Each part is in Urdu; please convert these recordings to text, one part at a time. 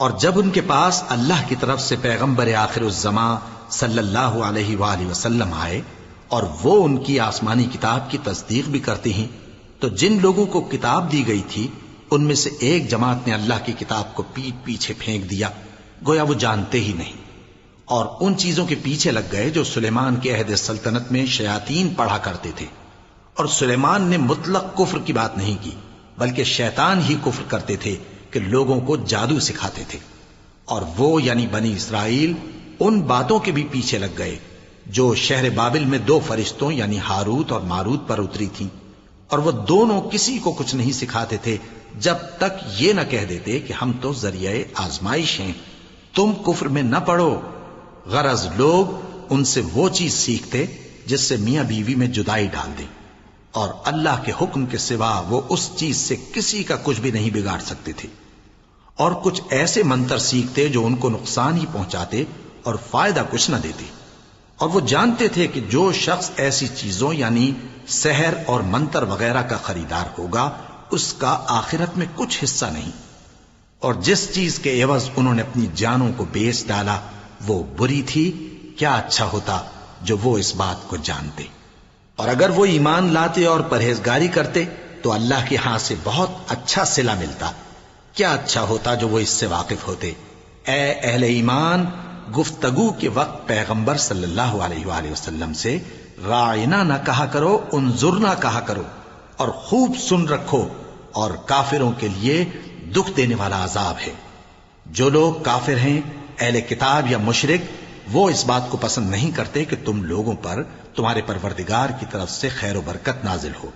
اور جب ان کے پاس اللہ کی طرف سے پیغمبر آخر الزماں صلی اللہ علیہ وآلہ وسلم آئے اور وہ ان کی آسمانی کتاب کی تصدیق بھی کرتے ہیں، تو جن لوگوں کو کتاب دی گئی تھی ان میں سے ایک جماعت نے اللہ کی کتاب کو پیٹ پیچھے پھینک دیا، گویا وہ جانتے ہی نہیں، اور ان چیزوں کے پیچھے لگ گئے جو سلیمان کے عہد سلطنت میں شیاطین پڑھا کرتے تھے۔ اور سلیمان نے مطلق کفر کی بات نہیں کی، بلکہ شیطان ہی کفر کرتے تھے کہ لوگوں کو جادو سکھاتے تھے، اور وہ یعنی بنی اسرائیل ان باتوں کے بھی پیچھے لگ گئے جو شہر بابل میں دو فرشتوں یعنی ہاروت اور ماروت پر اتری تھیں، اور وہ دونوں کسی کو کچھ نہیں سکھاتے تھے جب تک یہ نہ کہہ دیتے کہ ہم تو ذریعہ آزمائش ہیں، تم کفر میں نہ پڑو۔ غرض لوگ ان سے وہ چیز سیکھتے جس سے میاں بیوی میں جدائی ڈال دیں، اور اللہ کے حکم کے سوا وہ اس چیز سے کسی کا کچھ بھی نہیں بگاڑ سکتے تھے، اور کچھ ایسے منتر سیکھتے جو ان کو نقصان ہی پہنچاتے اور فائدہ کچھ نہ دیتے، اور وہ جانتے تھے کہ جو شخص ایسی چیزوں یعنی سحر اور منتر وغیرہ کا خریدار ہوگا اس کا آخرت میں کچھ حصہ نہیں، اور جس چیز کے عوض انہوں نے اپنی جانوں کو بیچ ڈالا وہ بری تھی، کیا اچھا ہوتا جو وہ اس بات کو جانتے۔ اور اگر وہ ایمان لاتے اور پرہیزگاری کرتے تو اللہ کے ہاں سے بہت اچھا صلہ ملتا، کیا اچھا ہوتا جو وہ اس سے واقف ہوتے۔ اے اہل ایمان، گفتگو کے وقت پیغمبر صلی اللہ علیہ وآلہ وسلم سے راعنا نہ کہا کرو، انظرنا کہا کرو، اور خوب سن رکھو، اور کافروں کے لیے دکھ دینے والا عذاب ہے۔ جو لوگ کافر ہیں، اہل کتاب یا مشرک، وہ اس بات کو پسند نہیں کرتے کہ تم لوگوں پر تمہارے پروردگار کی طرف سے خیر و برکت نازل ہو،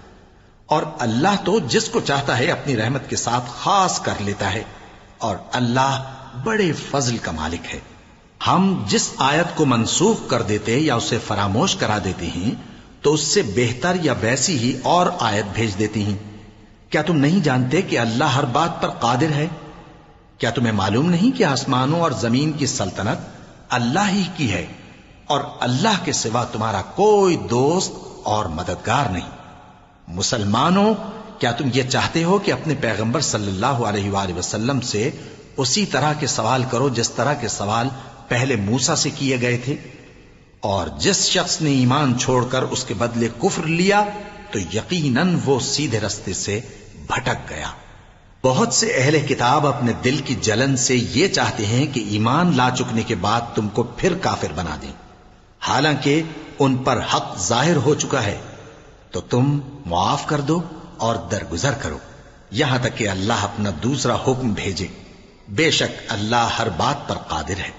اور اللہ تو جس کو چاہتا ہے اپنی رحمت کے ساتھ خاص کر لیتا ہے، اور اللہ بڑے فضل کا مالک ہے۔ ہم جس آیت کو منسوخ کر دیتے یا اسے فراموش کرا دیتے ہیں تو اس سے بہتر یا ویسی ہی اور آیت بھیج دیتی ہیں۔ کیا تم نہیں جانتے کہ اللہ ہر بات پر قادر ہے؟ کیا تمہیں معلوم نہیں کہ آسمانوں اور زمین کی سلطنت اللہ ہی کی ہے، اور اللہ کے سوا تمہارا کوئی دوست اور مددگار نہیں؟ مسلمانوں، کیا تم یہ چاہتے ہو کہ اپنے پیغمبر صلی اللہ علیہ وآلہ وسلم سے اسی طرح کے سوال کرو جس طرح کے سوال پہلے موسیٰ سے کیے گئے تھے؟ اور جس شخص نے ایمان چھوڑ کر اس کے بدلے کفر لیا تو یقیناً وہ سیدھے رستے سے بھٹک گیا۔ بہت سے اہل کتاب اپنے دل کی جلن سے یہ چاہتے ہیں کہ ایمان لا چکنے کے بعد تم کو پھر کافر بنا دیں، حالانکہ ان پر حق ظاہر ہو چکا ہے، تو تم معاف کر دو اور درگزر کرو یہاں تک کہ اللہ اپنا دوسرا حکم بھیجے۔ بے شک اللہ ہر بات پر قادر ہے۔